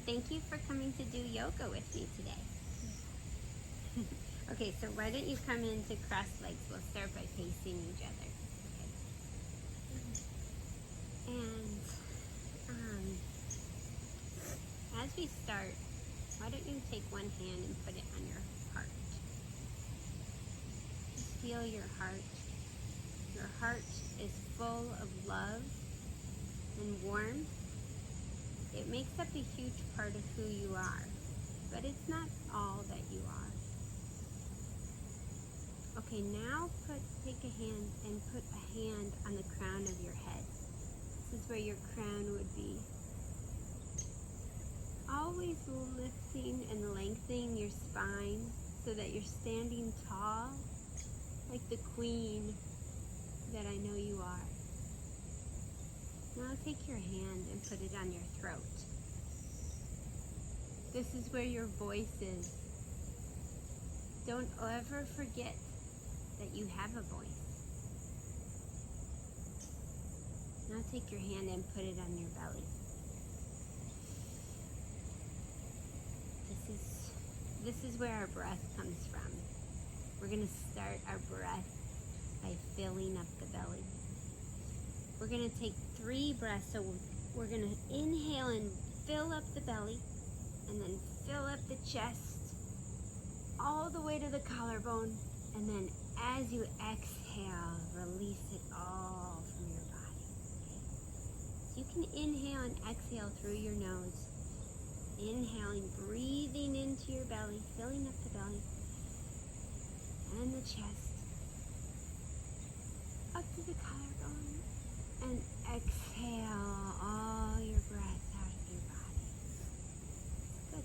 thank you for coming to do yoga with me today. Okay, so why don't you come into cross legs? We'll start by facing each other. Okay. And as we start, why don't you take one hand and put it on your heart? Just feel your heart. Your heart is full of love and warmth. It makes up a huge part of who you are, but it's not all that you are. Okay, now take a hand and put a hand on the crown of your head. This is where your crown would be. Always lifting and lengthening your spine so that you're standing tall like the queen that I know you are. Now take your hand and put it on your throat. This is where your voice is. Don't ever forget that you have a voice. Now take your hand and put it on your belly. This is where our breath comes from. We're going to start our breath by filling up the belly. We're going to take 3 breaths. So we're going to inhale and fill up the belly, and then fill up the chest all the way to the collarbone, and then as you exhale, release it all from your body. Okay? So you can inhale and exhale through your nose. Inhaling, breathing into your belly, filling up the belly and the chest, up to the collarbone, and exhale all your breath out of your body. Good.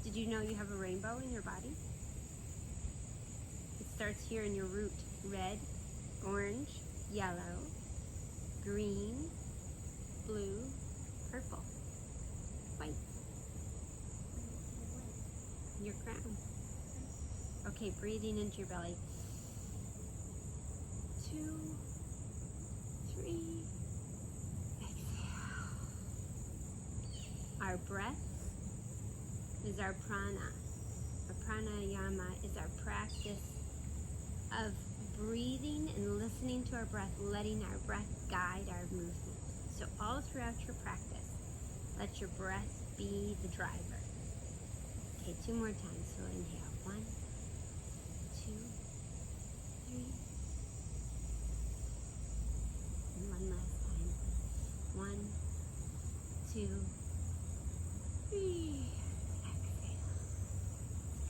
Did you know you have a rainbow in your body? It starts here in your root. Red, orange, yellow, green, blue, purple, white. Your crown. Okay, breathing into your belly. 2, 3, exhale. Our breath is our prana. Our pranayama is our practice of breathing and listening to our breath, letting our breath guide our movement. So all throughout your practice, let your breath be the driver. Okay, 2 more times. So inhale. 1, 2, 3. And one last time. 1, 2, 3. Exhale.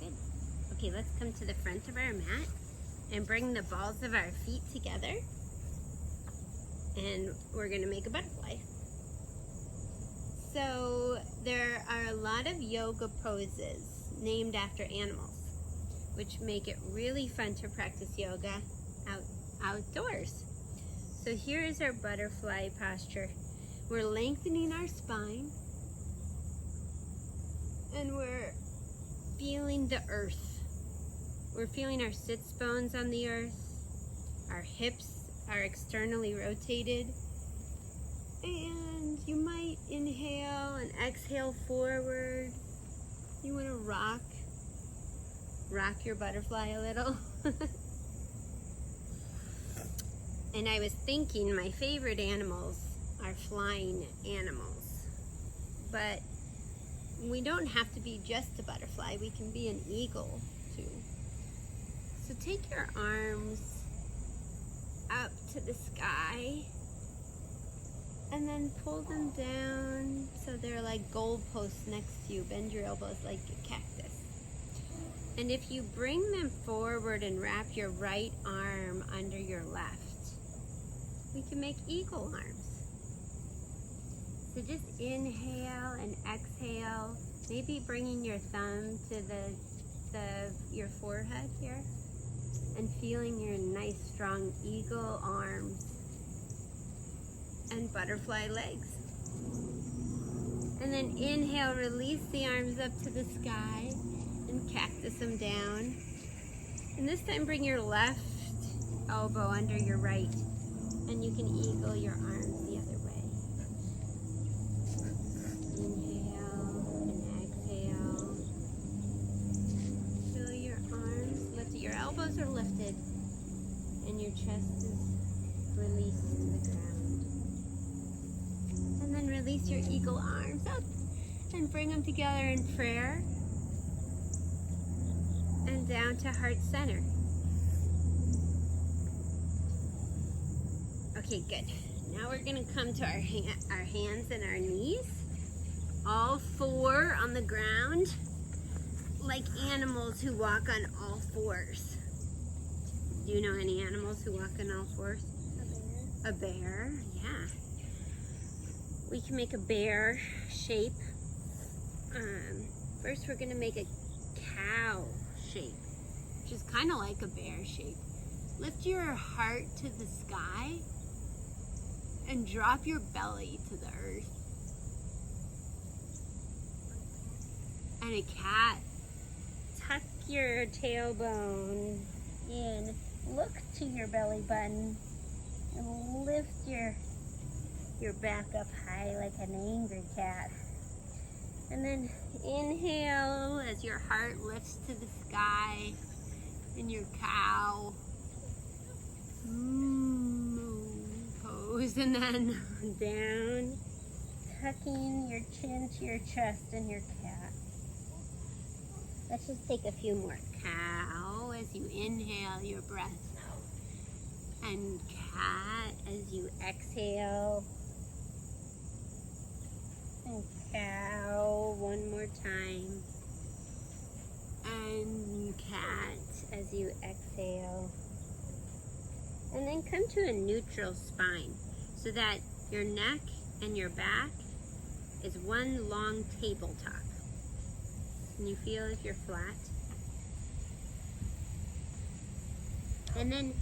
Good. Okay, let's come to the front of our mat and bring the balls of our feet together. And we're going to make a butterfly. So there are a lot of yoga poses named after animals, which make it really fun to practice yoga outdoors. So here is our butterfly posture. We're lengthening our spine, and we're feeling the earth. We're feeling our sits bones on the earth. Our hips are externally rotated. And you might inhale and exhale forward. You want to rock your butterfly a little. And I was thinking my favorite animals are flying animals. But we don't have to be just a butterfly. We can be an eagle too. So take your arms up to the sky. And then pull them down so they're like goalposts next to you. Bend your elbows like a cactus. And if you bring them forward and wrap your right arm under your left, we can make eagle arms. So just inhale and exhale, maybe bringing your thumb to your forehead here, and feeling your nice strong eagle arms and butterfly legs. And then inhale, release the arms up to the sky and cactus them down. And this time bring your left elbow under your right, and you can eagle your arms the other way. Inhale. chest is released to the ground. And then release your eagle arms up and bring them together in prayer. And down to heart center. Okay, good. Now we're gonna come to our hands and our knees. All four on the ground, like animals who walk on all fours. Do you know any animals who walk on all fours? A bear. A bear, yeah. We can make a bear shape. First we're gonna make a cow shape, which is kind of like a bear shape. Lift your heart to the sky and drop your belly to the earth. And a cat. Tuck your tailbone in, look to your belly button, and lift your back up high like an angry cat. And then inhale as your heart lifts to the sky in your cow pose, and then down, tucking your chin to your chest in your cat. Let's just take a few more. Cow as you inhale your breath, and cat as you exhale, and cow one more time, and cat as you exhale. And then come to a neutral spine so that your neck and your back is one long tabletop. Can you feel if you're flat? And then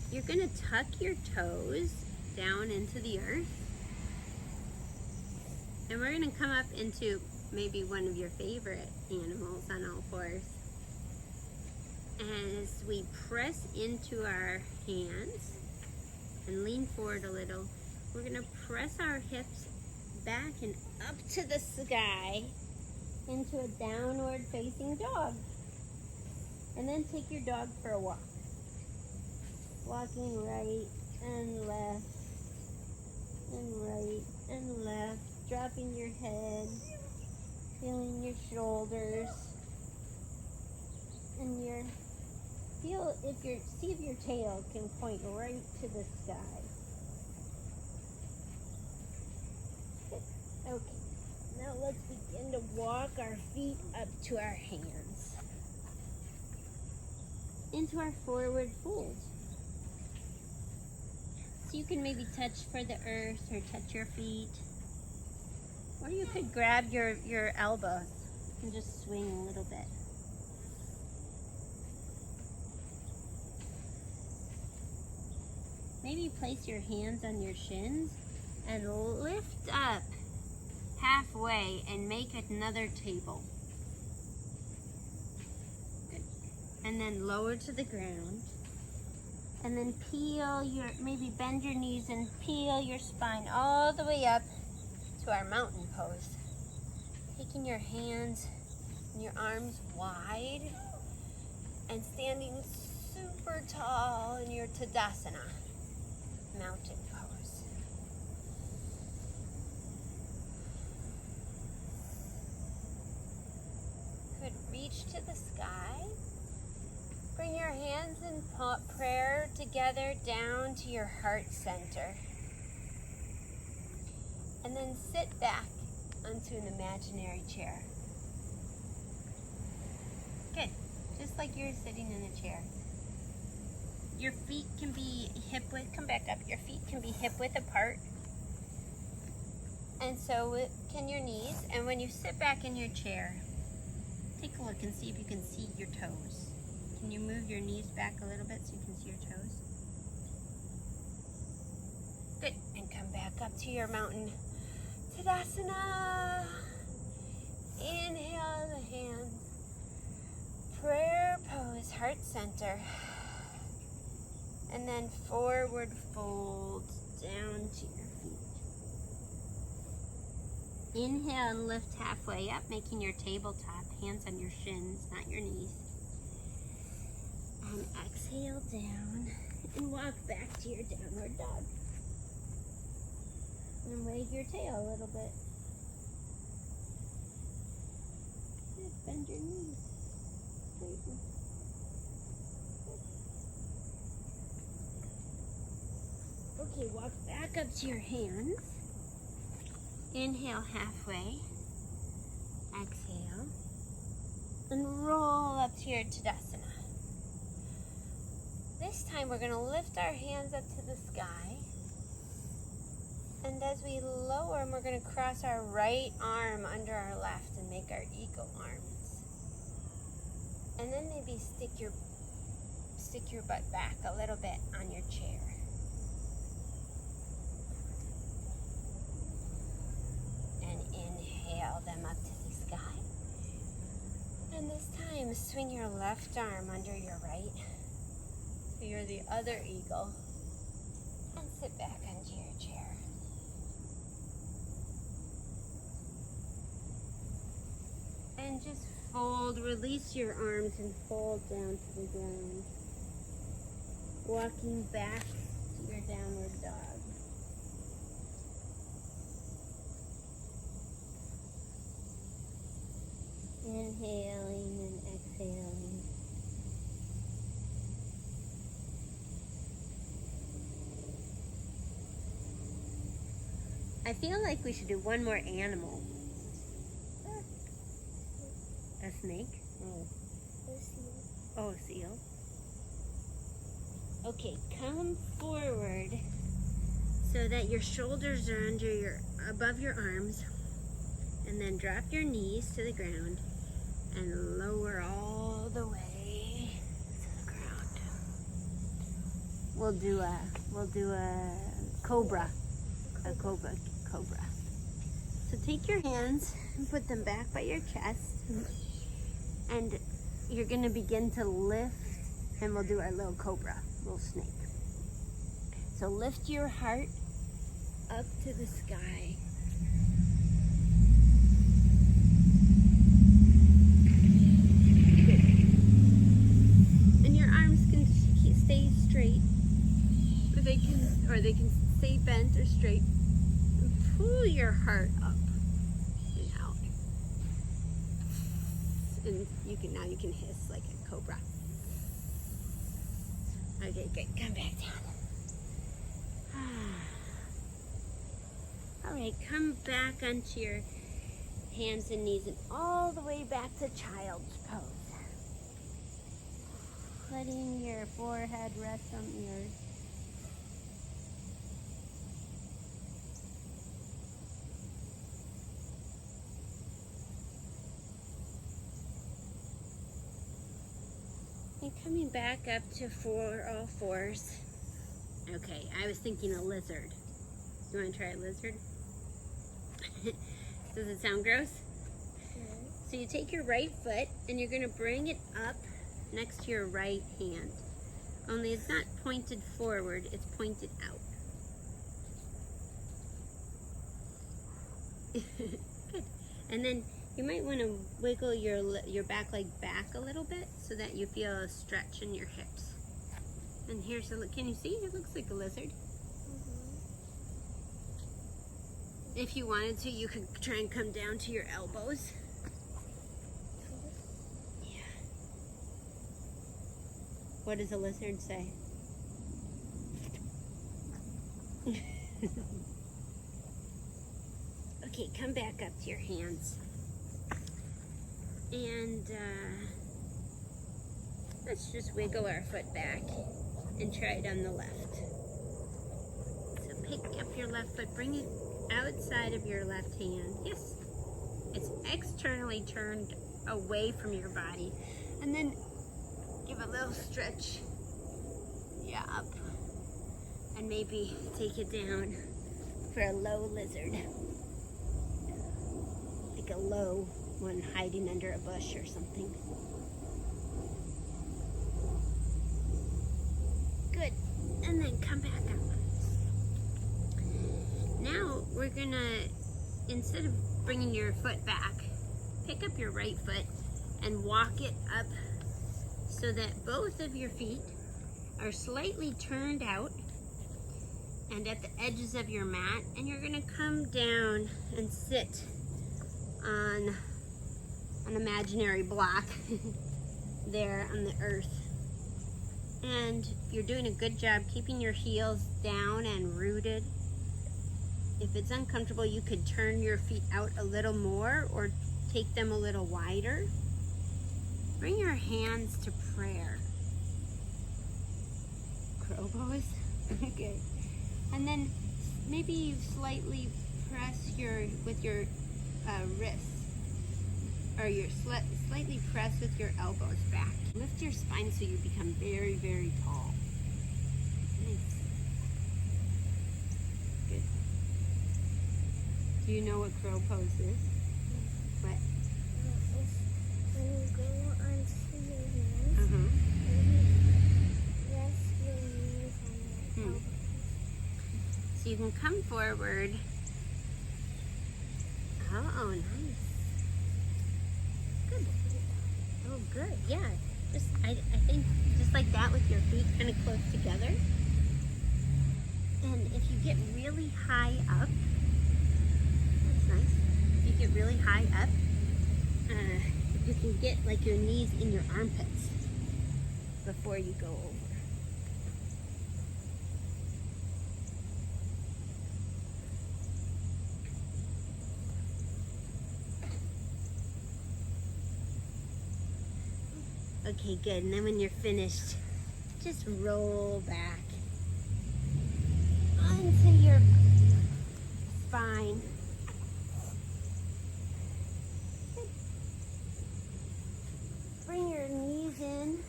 you're gonna tuck your toes down into the earth. And we're gonna come up into maybe one of your favorite animals on all fours. And as we press into our hands and lean forward a little, we're gonna press our hips back and up to the sky into a downward facing dog. And then take your dog for a walk. Walking right and left and right and left, dropping your head, feeling your shoulders, and see if your tail can point right to the sky. Good. Okay, now let's begin to walk our feet up to our hands into our forward fold. So you can maybe touch for the earth or touch your feet. Or you could grab your elbows and just swing a little bit. Maybe place your hands on your shins and lift up halfway and make another table. Good. And then lower to the ground. And then maybe bend your knees and peel your spine all the way up to our mountain pose. Taking your hands and your arms wide and standing super tall in your Tadasana, mountain pose. Good, reach to the sky. Bring your hands in prayer together down to your heart center. And then sit back onto an imaginary chair. Good, just like you're sitting in a chair. Your feet can be come back up. Your feet can be hip width apart. And so can your knees. And when you sit back in your chair, take a look and see if you can see your toes. Can you move your knees back a little bit so you can see your toes? Good, and come back up to your mountain Tadasana. Inhale the hands. Prayer pose, heart center. And then forward fold down to your feet. Inhale and lift halfway up, making your tabletop. Hands on your shins, not your knees. And exhale down And walk back to your downward dog. And wag your tail a little bit. Good. Bend your knees. Straighten. Good. Okay, walk back up to your hands. Inhale halfway. Exhale. And roll up to your Tadasana. This time we're going to lift our hands up to the sky. And as we lower them, we're going to cross our right arm under our left and make our eagle arms. And then maybe stick your butt back a little bit on your chair. And inhale them up to the sky. And this time, swing your left arm under your right. So you're the other eagle. And sit back onto your chair. And just fold, release your arms and fold down to the ground. Walking back to your downward dog. Inhaling and exhaling. I feel like we should do one more animal. A snake? Oh. A seal. Oh, a seal. Okay, come forward so that your shoulders are above your arms, and then drop your knees to the ground and lower all the way to the ground. We'll do a cobra. A cobra. So take your hands and put them back by your chest. And you're going to begin to lift, and we'll do our little cobra, little snake. So lift your heart up to the sky. Good. And your arms can stay straight, or they can stay bent or straight. And pull your heart up and out. And now you can hiss like a cobra. Okay, good. Come back down. All right, come back onto your hands and knees and all the way back to child's pose. Letting your forehead rest on the earth. And coming back up to all fours. Okay, I was thinking a lizard. You want to try a lizard? Does it sound gross? Yeah. So you take your right foot and you're going to bring it up next to your right hand. Only it's not pointed forward, it's pointed out. Good. And then you might want to wiggle your back leg back a little bit so that you feel a stretch in your hips. And here's a look. Can you see? It looks like a lizard. Mm-hmm. If you wanted to, you could try and come down to your elbows. Yeah. What does a lizard say? Okay, come back up to your hands. And let's just wiggle our foot back and try it on the left. So pick up your left foot, bring it outside of your left hand. Yes, it's externally turned away from your body. And then give a little stretch. Yeah, up. And maybe take it down for a low lizard. Like a low one hiding under a bush or something. Good. And then come back up. Now we're gonna, instead of bringing your foot back, pick up your right foot and walk it up so that both of your feet are slightly turned out and at the edges of your mat, and you're gonna come down and sit on an imaginary block there on the earth. And you're doing a good job keeping your heels down and rooted. If it's uncomfortable, you could turn your feet out a little more or take them a little wider. Bring your hands to prayer. Crow pose. Okay. And then maybe you slightly press with your wrists, or slightly press with your elbows back. Lift your spine so you become very, very tall. Nice. Good. Do you know what crow pose is? What? It's when you go onto your hands Uh-huh. and you rest your knees on your elbows. So you can come forward. Oh, nice. Good. Oh, good. Yeah. I think just like that with your feet kind of close together. And if you get really high up, that's nice. If you get really high up, you can get like your knees in your armpits before you go over. Okay, good. And then when you're finished, just roll back onto your spine. Good. Bring your knees in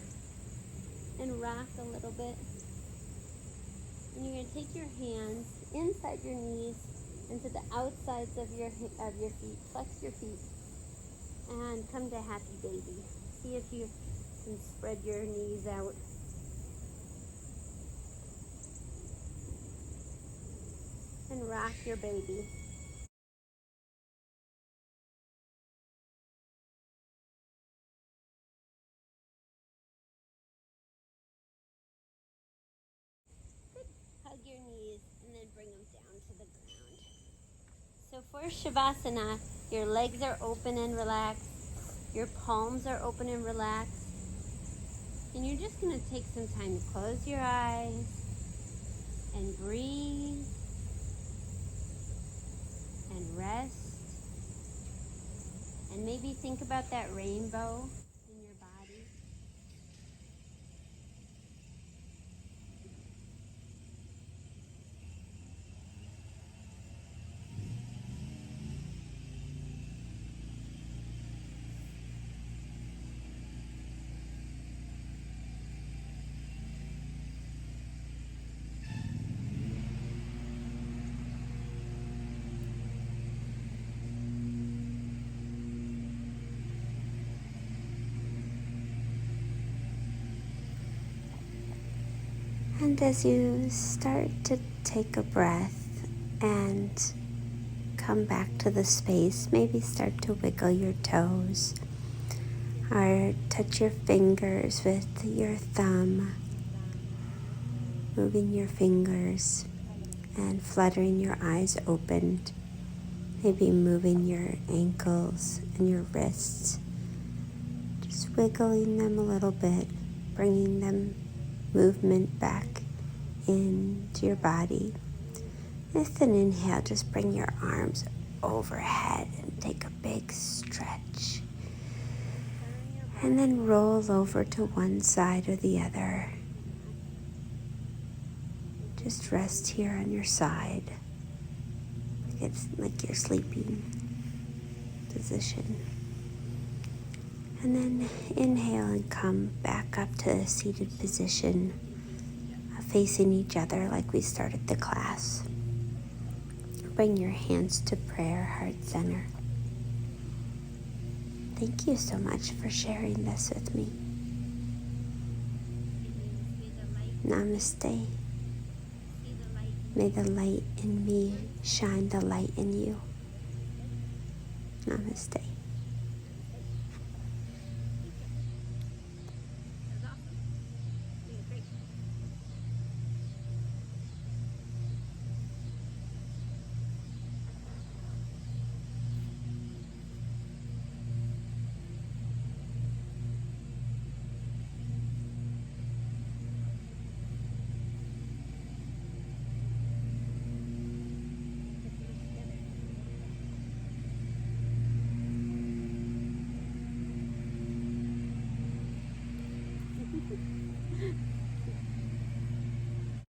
and rock a little bit. And you're going to take your hands inside your knees and to the outsides of your feet. Flex your feet and come to happy baby. See if you can spread your knees out. And rock your baby. Good. Hug your knees and then bring them down to the ground. So for Shavasana, your legs are open and relaxed. Your palms are open and relaxed. And you're just going to take some time to close your eyes and breathe and rest. And maybe think about that rainbow in your body. And as you start to take a breath and come back to the space, maybe start to wiggle your toes or touch your fingers with your thumb, moving your fingers and fluttering your eyes open, maybe moving your ankles and your wrists, just wiggling them a little bit, bringing them movement back into your body. With an inhale, just bring your arms overhead and take a big stretch. And then roll over to one side or the other. Just rest here on your side. It's like your sleeping position. And then inhale and come back up to a seated position, facing each other like we started the class. Bring your hands to prayer, heart center. Thank you so much for sharing this with me. Namaste. May the light in me shine the light in you. Namaste.